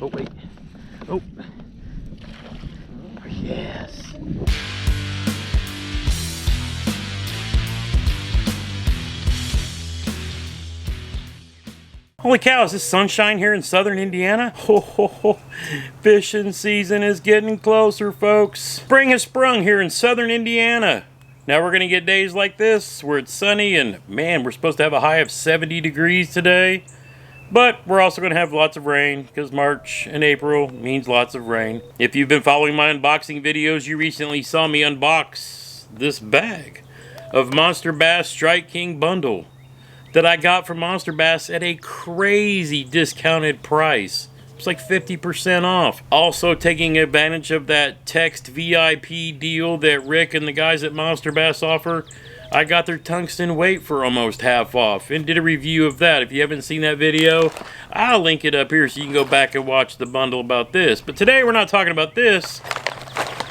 Oh, wait. Oh. Yes. Holy cow, is this sunshine here in southern Indiana? Ho, ho, ho. Fishing season is getting closer, folks. Spring has sprung here in southern Indiana. Now we're going to get days like this where it's sunny and, man, we're supposed to have a high of 70 degrees today. But we're also going to have lots of rain because March and April means lots of rain. If you've been following my unboxing videos, you recently saw me unbox this bag of Monster Bass Strike King bundle that I got from Monster Bass at a crazy discounted price. It's like 50% off. Also taking advantage of that text VIP deal that Rick and the guys at Monster Bass offer, I got their tungsten weight for almost half off and did a review of that. If you haven't seen that video, I'll link it up here so you can go back and watch the bundle about this. But today we're not talking about this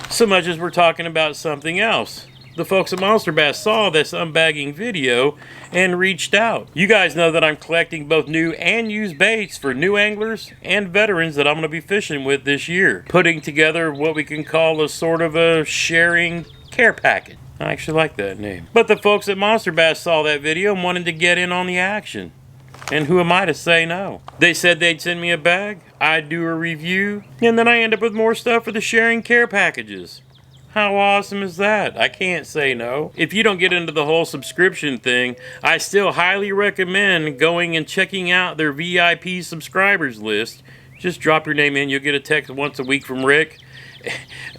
so much as we're talking about something else. The folks at Monster Bass saw this unbagging video and reached out. You guys know that I'm collecting both new and used baits for new anglers and veterans that I'm going to be fishing with this year. Putting together what we can call a sort of a sharing care package. I actually like that name. But the folks at Monster Bass saw that video and wanted to get in on the action. And who am I to say no? They said they'd send me a bag, I'd do a review, and then I end up with more stuff for the sharing care packages. How awesome is that? I can't say no. If you don't get into the whole subscription thing, I still highly recommend going and checking out their VIP subscribers list. Just drop your name in. You'll get a text once a week from Rick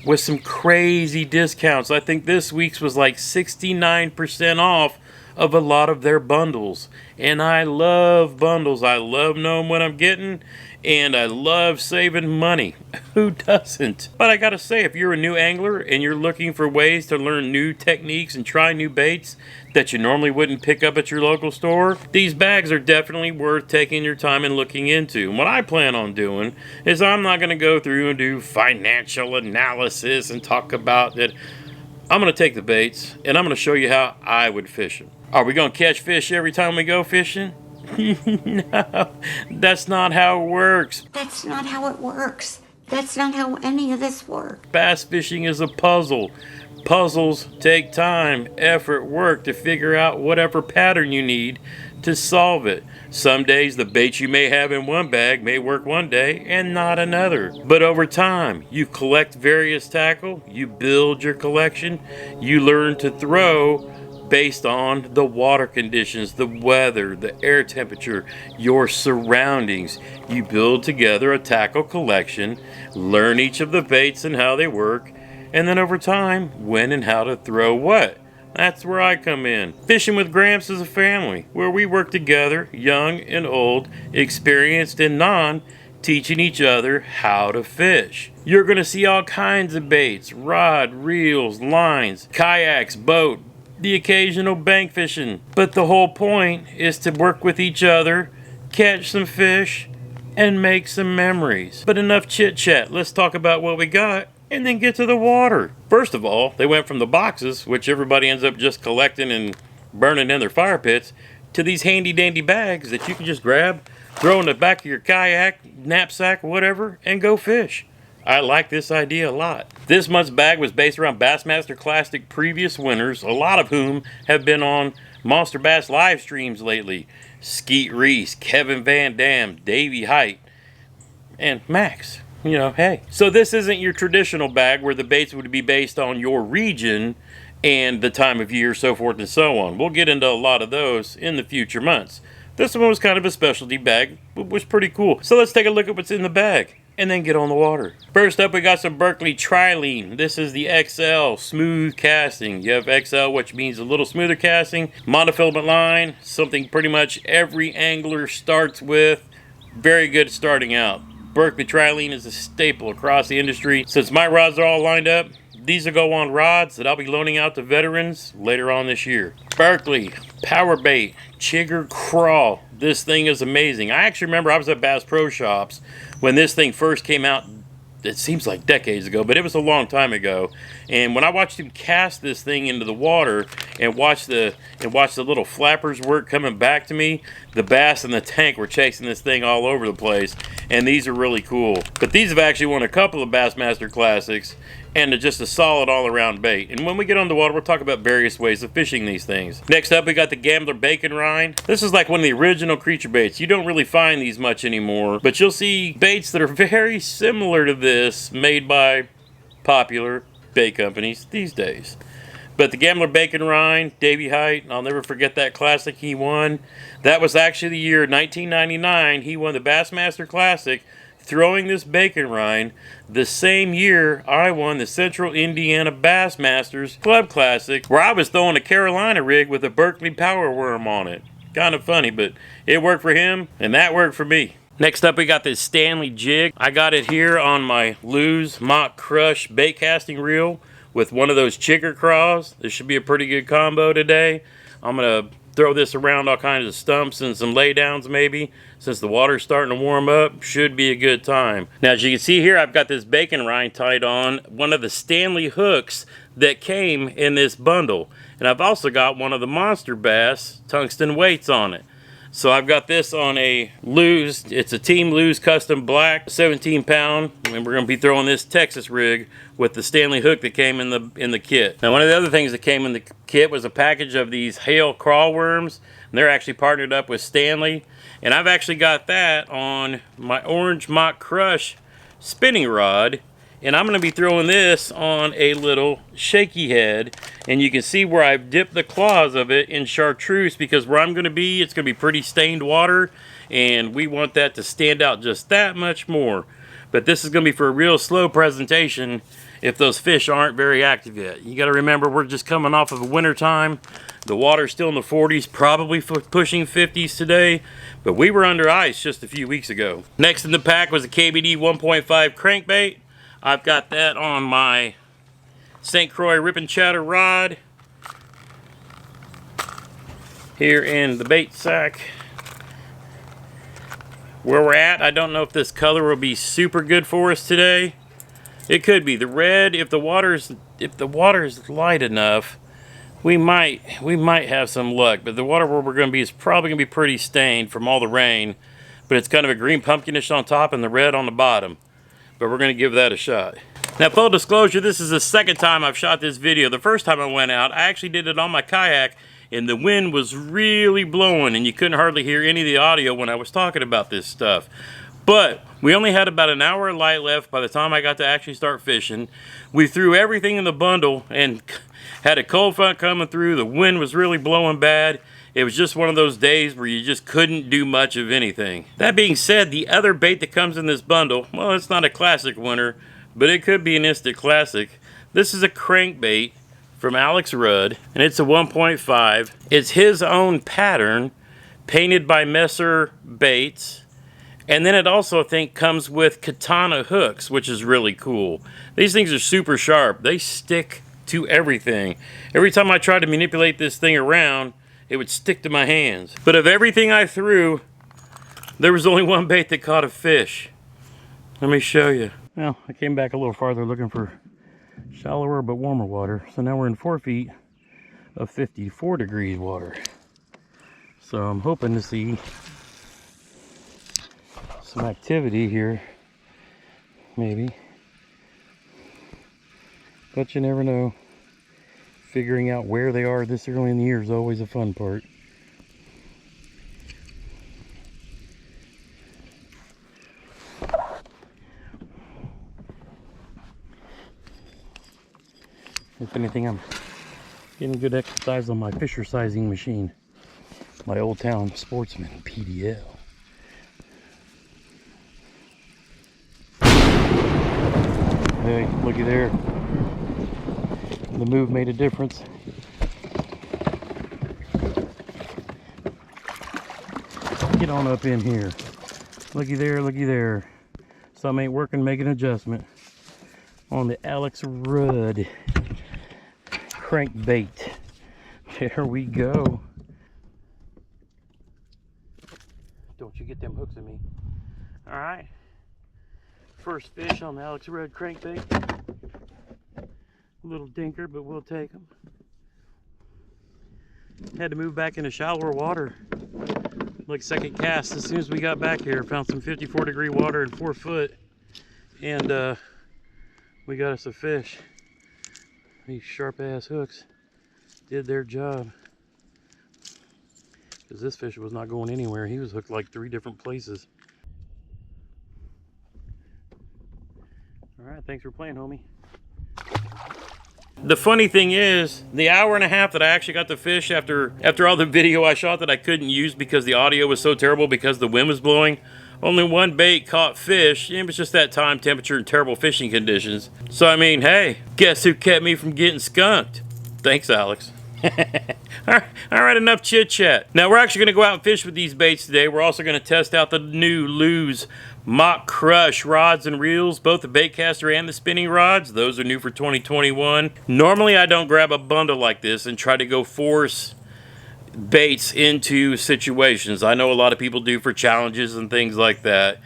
with some crazy discounts. I think this week's was like 69% off of a lot of their bundles. And I love bundles. I love knowing what I'm getting. And I love saving money. Who doesn't? But I gotta say, if you're a new angler and you're looking for ways to learn new techniques and try new baits that you normally wouldn't pick up at your local store, these bags are definitely worth taking your time and looking into. And what I plan on doing is I'm not gonna go through and do financial analysis and talk about that. I'm gonna take the baits and I'm gonna show you how I would fish them. Are we gonna catch fish every time we go fishing? No, that's not how it works. That's not how it works. That's not how any of this works. Bass fishing is a puzzle. Puzzles take time, effort, work to figure out whatever pattern you need to solve it. Some days the bait you may have in one bag may work one day and not another. But over time, you collect various tackle, you build your collection, you learn to throw based on the water conditions, the weather, the air temperature, your surroundings. You build together a tackle collection, learn each of the baits and how they work, and then over time, when and how to throw what. That's where I come in. Fishing with Gramps is a family, where we work together, young and old, experienced and non, teaching each other how to fish. You're going to see all kinds of baits, rod, reels, lines, kayaks, boat, the occasional bank fishing. But the whole point is to work with each other, catch some fish, and make some memories. But enough chit chat. Let's talk about what we got and then get to the water. First of all, they went from the boxes, which everybody ends up just collecting and burning in their fire pits, to these handy dandy bags that you can just grab, throw in the back of your kayak, knapsack, whatever, and go fish. I like this idea a lot. This month's bag was based around Bassmaster Classic previous winners, a lot of whom have been on Monster Bass live streams lately. Skeet Reese, Kevin Van Dam, Davey Height, and Max. You know, hey. So this isn't your traditional bag where the baits would be based on your region and the time of year, so forth and so on. We'll get into a lot of those in the future months. This one was kind of a specialty bag, but was pretty cool. So let's take a look at what's in the bag and then get on the water. First up, we got some Berkley Trilene. This is the XL smooth casting. You have XL, which means a little smoother casting. Monofilament line, something pretty much every angler starts with. Very good starting out. Berkley Trilene is a staple across the industry. Since my rods are all lined up, these will go on rods that I'll be loaning out to veterans later on this year. Berkley Power Bait Chigger Crawl. This thing is amazing. I actually remember I was at Bass Pro Shops when this thing first came out. It seems like decades ago, but it was a long time ago. And when I watched him cast this thing into the water and watch the little flappers work coming back to me, the bass in the tank were chasing this thing all over the place. and these are really cool. But these have actually won a couple of Bassmaster Classics, and they're just a solid all-around bait. And when we get on the water, we'll talk about various ways of fishing these things. Next up, we got the Gambler Bacon Rind. This is like one of the original creature baits. You don't really find these much anymore, but you'll see baits that are very similar to this made by popular bait companies these days. But the Gambler Bacon Rind, Davey Height, I'll never forget that classic he won. That was actually the year 1999. He won the Bassmaster Classic throwing this bacon rind. The same year I won the Central Indiana Bassmasters Club Classic, where I was throwing a Carolina rig with a Berkeley Power Worm on it. Kind of funny, but it worked for him, and that worked for me. Next up, we got this Stanley jig. I got it here on my LEWS Mach Crush bait casting reel with one of those chicker craws. This should be a pretty good combo today. I'm gonna throw this around all kinds of stumps and some laydowns maybe. Since the water's starting to warm up, should be a good time. Now, as you can see here, I've got this bacon rind tied on one of the Stanley hooks that came in this bundle. And I've also got one of the Monster Bass tungsten weights on it. So I've got this on a LEWS, it's a Team LEWS Custom Black, 17 pound, and we're gonna be throwing this Texas rig with the Stanley hook that came in the kit. Now, one of the other things that came in the kit was a package of these Hale crawl worms, and they're actually partnered up with Stanley. And I've actually got that on my orange Mach Crush spinning rod, and I'm gonna be throwing this on a little shaky head, and you can see where I've dipped the claws of it in chartreuse, because where I'm gonna be, it's gonna be pretty stained water, and we want that to stand out just that much more. But this is gonna be for a real slow presentation if those fish aren't very active yet. You gotta remember, we're just coming off of a winter time. The water's still in the 40s, probably pushing 50s today, but we were under ice just a few weeks ago. Next in the pack was a KBD 1.5 crankbait. I've got that on my St. Croix Rip and Chatter rod here in the bait sack. Where we're at, I don't know if this color will be super good for us today. It could be. The red, if the water's light enough, we might have some luck. But the water where we're going to be is probably going to be pretty stained from all the rain. But it's kind of a green pumpkinish on top and the red on the bottom. But we're going to give that a shot. Now, full disclosure, this is the second time I've shot this video. The first time I went out, I actually did it on my kayak, and the wind was really blowing, and you couldn't hardly hear any of the audio when I was talking about this stuff. But we only had about an hour of light left by the time I got to actually start fishing. We threw everything in the bundle and had a cold front coming through. The wind was really blowing bad. It was just one of those days where you just couldn't do much of anything. That being said, the other bait that comes in this bundle, well, it's not a classic winner, but it could be an instant classic. This is a crankbait from Alex Rudd, and it's a 1.5. It's his own pattern, painted by Messer Baits. And then it also, I think, comes with katana hooks, which is really cool. These things are super sharp. They stick to everything. Every time I tried to manipulate this thing around, it would stick to my hands. But of everything I threw, there was only one bait that caught a fish. Let me show you. Well, I came back a little farther looking for shallower but warmer water. So now we're in 4 feet of 54 degrees water. So I'm hoping to see some activity here, maybe. But you never know. Figuring out where they are this early in the year is always a fun part. If anything, I'm getting good exercise on my fisher sizing machine. My Old Town Sportsman PDL. Hey, looky there. The move made a difference. Get on up in here. Looky there, looky there. Something ain't working, make an adjustment. On the Alex Rudd crankbait. There we go. Don't you get them hooks at me. Alright. First fish on the Alex Rudd crankbait. A little dinker, but we'll take them. Had to move back into shallower water. like second cast as soon as we got back here. Found some 54-degree water and 4 foot, and we got us a fish. These sharp ass hooks did their job, because this fish was not going anywhere. He was hooked like 3 different places. All right, thanks for playing, homie. The funny thing is, the hour and a half that I actually got to fish after all the video I shot that I couldn't use because the audio was so terrible because the wind was blowing, only one bait caught fish. It was just that time, temperature, and terrible fishing conditions. So I mean, hey, guess who kept me from getting skunked? Thanks, Alex. All right, enough chit chat. Now we're actually going to go out and fish with these baits today. We're also going to test out the new LEWS Mach Crush rods and reels, both the baitcaster and the spinning rods. Those are new for 2021. Normally I don't grab a bundle like this and try to go force baits into situations. I know a lot of people do for challenges and things like that.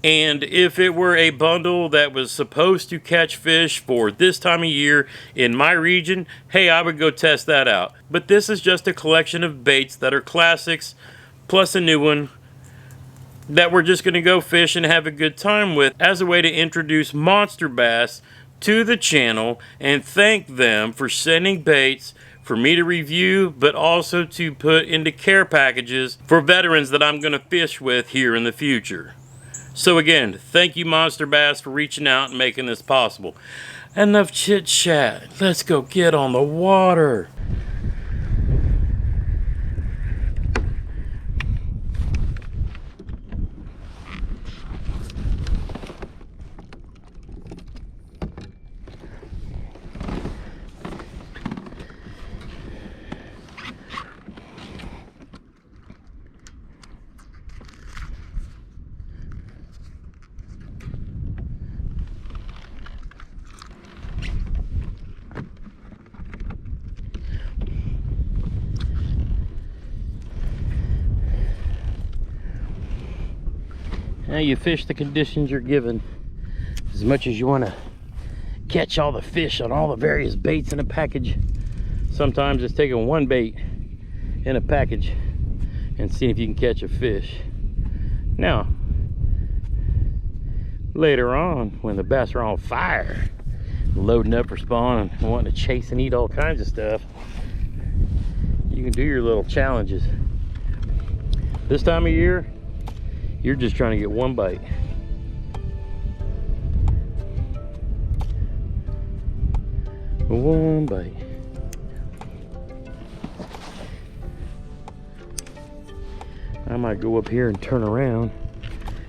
And if it were a bundle that was supposed to catch fish for this time of year in my region, hey, I would go test that out. But this is just a collection of baits that are classics, plus a new one, that we're just going to go fish and have a good time with as a way to introduce Monster Bass to the channel and thank them for sending baits for me to review, but also to put into care packages for veterans that I'm going to fish with here in the future. So again, thank you, Monster Bass, for reaching out and making this possible. Enough chit chat. Let's go get on the water. Now you fish the conditions you're given. As much as you want to catch all the fish on all the various baits in a package, sometimes it's taking one bait in a package and seeing if you can catch a fish. Now, later on, when the bass are on fire, loading up for spawn and wanting to chase and eat all kinds of stuff, you can do your little challenges. This time of year, you're just trying to get one bite. One bite. I might go up here and turn around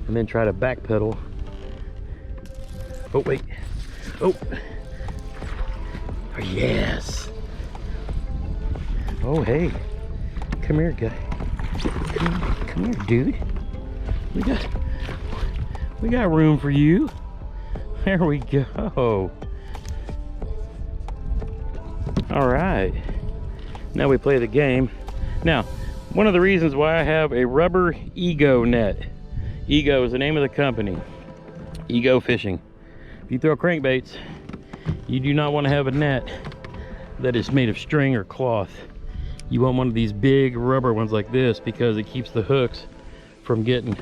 and then try to backpedal. Oh, wait. Oh. Oh, yes. Oh, hey. Come here, guy. Come here, dude. We got room for you. There we go. All right. Now we play the game. Now, one of the reasons why I have a rubber Ego net. Ego is the name of the company. Ego Fishing. If you throw crankbaits, you do not want to have a net that is made of string or cloth. You want one of these big rubber ones like this because it keeps the hooks from getting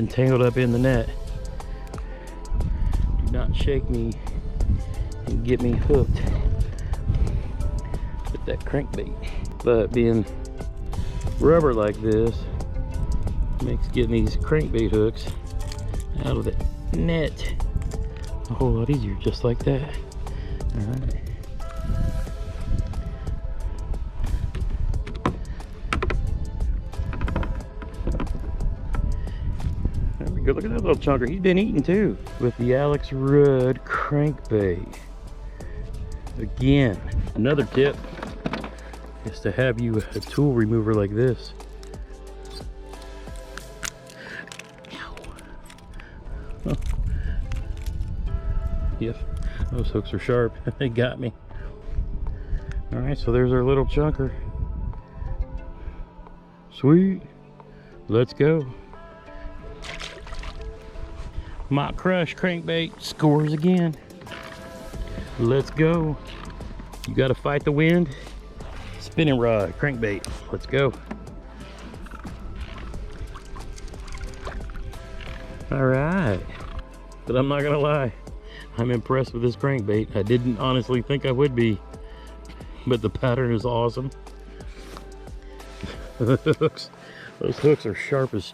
tangled up in the net. Do not shake me and get me hooked with that crankbait. But being rubber like this makes getting these crankbait hooks out of the net a whole lot easier, just like that. All right. Good, look at that little chunker. He's been eating too with the Alex Rudd crankbait. Again, another tip is to have you a tool remover like this. Ow. Oh. Yep, those hooks are sharp. They got me. All right, so there's our little chunker. Sweet. Let's go. Mach Crush crankbait scores again. Let's go. You got to fight the wind. Spinning rod crankbait. Let's go. All right. But I'm not gonna lie, I'm impressed with this crankbait. I didn't honestly think I would be, but the pattern is awesome. The hooks, those hooks are sharp as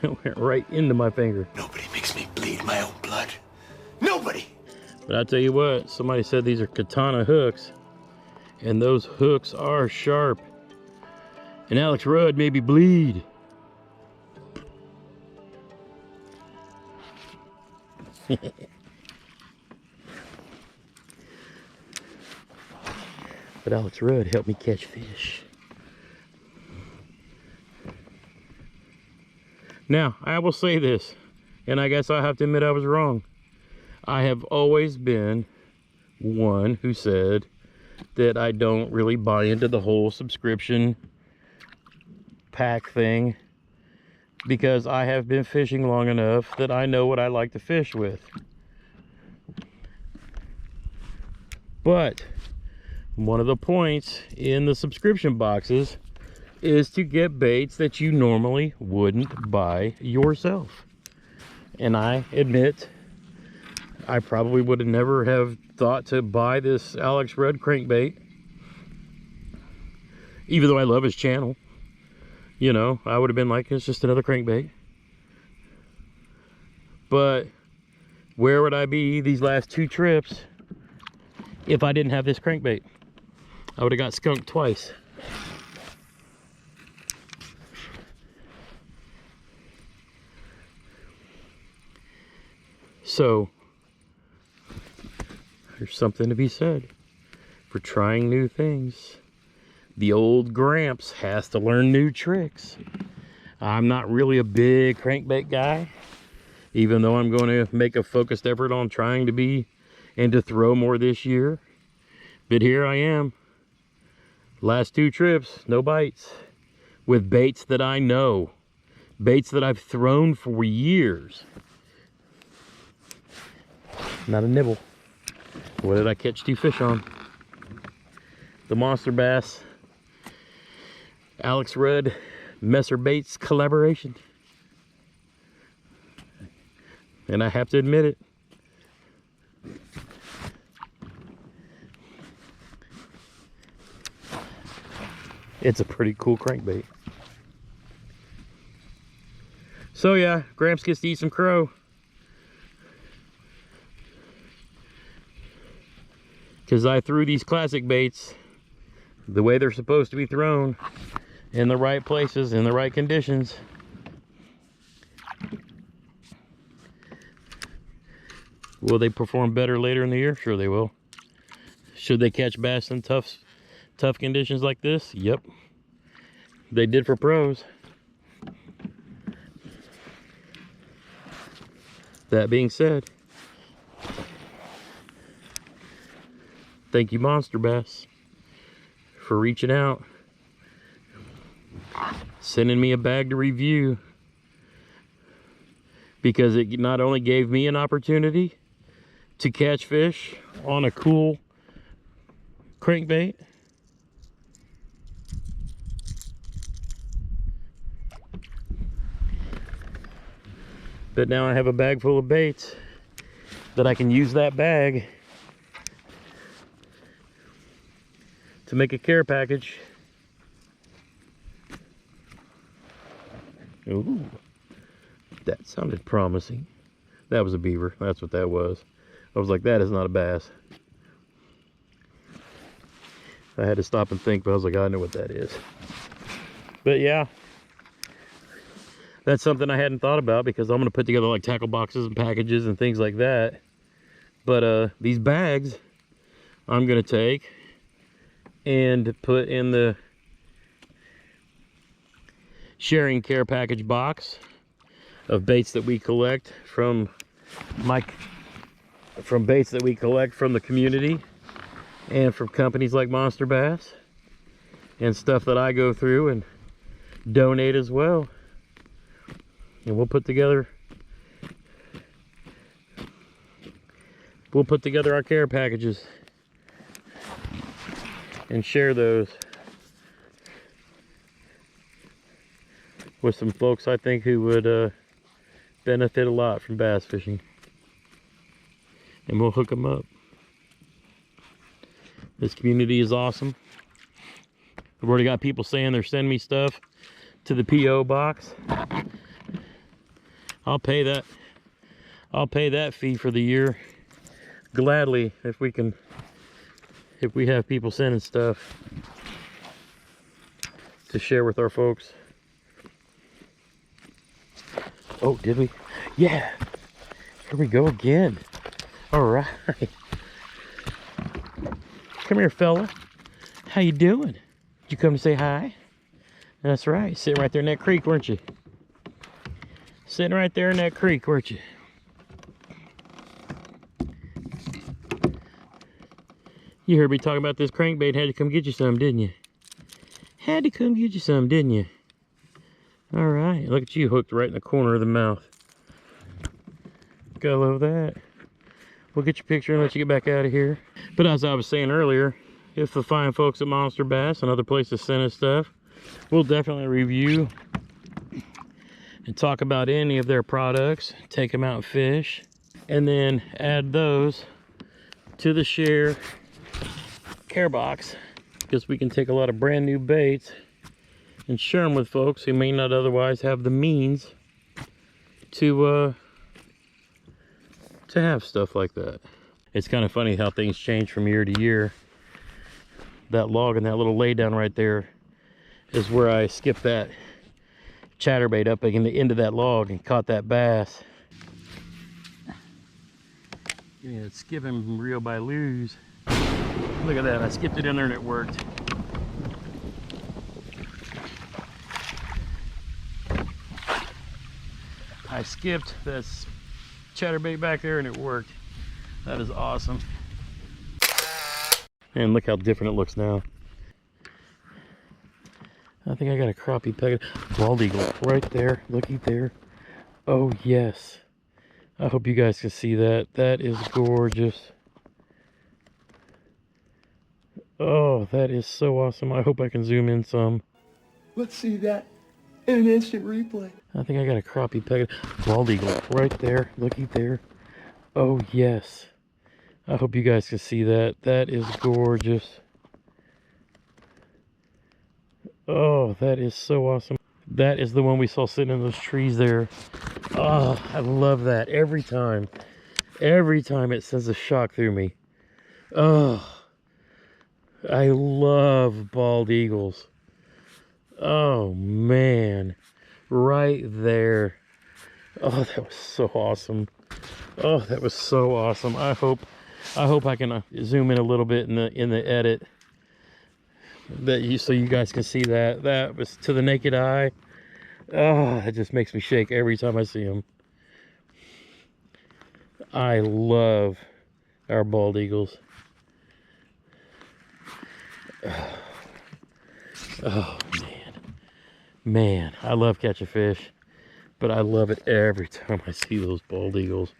it went right into my finger. Nobody makes me bleed my own blood. Nobody! But I'll tell you what, somebody said these are katana hooks, and those hooks are sharp. And Alex Rudd made me bleed. But Alex Rudd helped me catch fish. Now, I will say this, and I guess I have to admit I was wrong. I have always been one who said that I don't really buy into the whole subscription pack thing, because I have been fishing long enough that I know what I like to fish with. But one of the points in the subscription boxes is to get baits that you normally wouldn't buy yourself. And I admit, I probably would have never have thought to buy this Alex Rudd crankbait, even though I love his channel. You know, I would have been like, it's just another crankbait. But where would I be these last 2 trips if I didn't have this crankbait? I would have got skunked twice. So there's something to be said for trying new things. The old Gramps has to learn new tricks. I'm not really a big crankbait guy, even though I'm going to make a focused effort on trying to be and to throw more this year. But here I am. Last 2 trips, no bites. With baits that I know. Baits that I've thrown for years. Not a nibble. What did I catch 2 fish on? The Monster Bass Alex Rudd Messer Baits collaboration. And I have to admit it, it's a pretty cool crankbait. So yeah, Gramps gets to eat some crow. Because I threw these classic baits the way they're supposed to be thrown, in the right places, in the right conditions. Will they perform better later in the year? Sure they will. Should they catch bass in tough conditions like this? Yep. They did for pros. That being said, thank you, Monster Bass, for reaching out, sending me a bag to review, because it not only gave me an opportunity to catch fish on a cool crankbait, but now I have a bag full of baits that I can use that bag to make a care package. Ooh, that sounded promising. That was a beaver. That's what that was. I was like, that is not a bass. I had to stop and think, but I was like, I know what that is. But yeah, that's something I hadn't thought about, because I'm going to put together like tackle boxes and packages and things like that. But these bags I'm going to take and put in the sharing care package box of baits that we collect from baits that we collect from the community and from companies like Monster Bass, and stuff that I go through and donate as well. And we'll put together our care packages and share those with some folks I think who would benefit a lot from bass fishing. And we'll hook them up. This community is awesome. I've already got people saying they're sending me stuff to the P.O. box. I'll pay that. I'll pay that fee for the year gladly if we have people sending stuff to share with our folks. Oh, did we? Yeah. Here we go again. All right. Come here, fella. How you doing? Did you come to say hi? That's right. Sitting right there in that creek, weren't you? Sitting right there in that creek, weren't you? You heard me talking about this crankbait. Had to come get you some, didn't you? Had to come get you some, didn't you? All right. Look at you hooked right in the corner of the mouth. Gotta love that. We'll get your picture and let you get back out of here. But as I was saying earlier, if the fine folks at Monster Bass and other places send us stuff, we'll definitely review and talk about any of their products, take them out and fish, and then add those to the share care box, because we can take a lot of brand new baits and share them with folks who may not otherwise have the means to have stuff like that. It's kind of funny how things change from year to year. That log and that little lay down right there is where I skipped that chatterbait up in the end of that log and caught that bass. Yeah, it's skipping reel by LEWS. Look at that, I skipped it in there and it worked. I skipped this chatterbait back there and it worked. That is awesome. And look how different it looks now. I think I got a crappie pegged. Bald eagle right there, looky there. Oh yes. I hope you guys can see that. That is gorgeous. Oh, that is so awesome. I hope I can zoom in some. Let's see that in an instant replay. I think I got a crappie pegged. Bald eagle right there, looky there. Oh yes. I hope you guys can see that. That is gorgeous. Oh, that is so awesome. That is the one we saw sitting in those trees there. Oh, I love that. Every time it sends a shock through me. Oh, I love bald eagles. Oh man, right there. Oh, that was so awesome. Oh, that was so awesome. I hope I can zoom in a little bit in the edit so you guys can see that. That was to the naked eye. Oh, it just makes me shake every time I see them. I love our bald eagles. Oh man, I love catching fish, but I love it every time I see those bald eagles.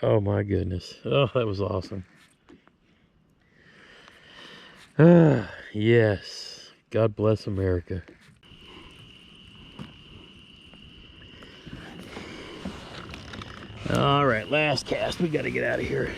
Oh my goodness. Oh, that was awesome. Yes. God bless America. All right, last cast. We got to get out of here.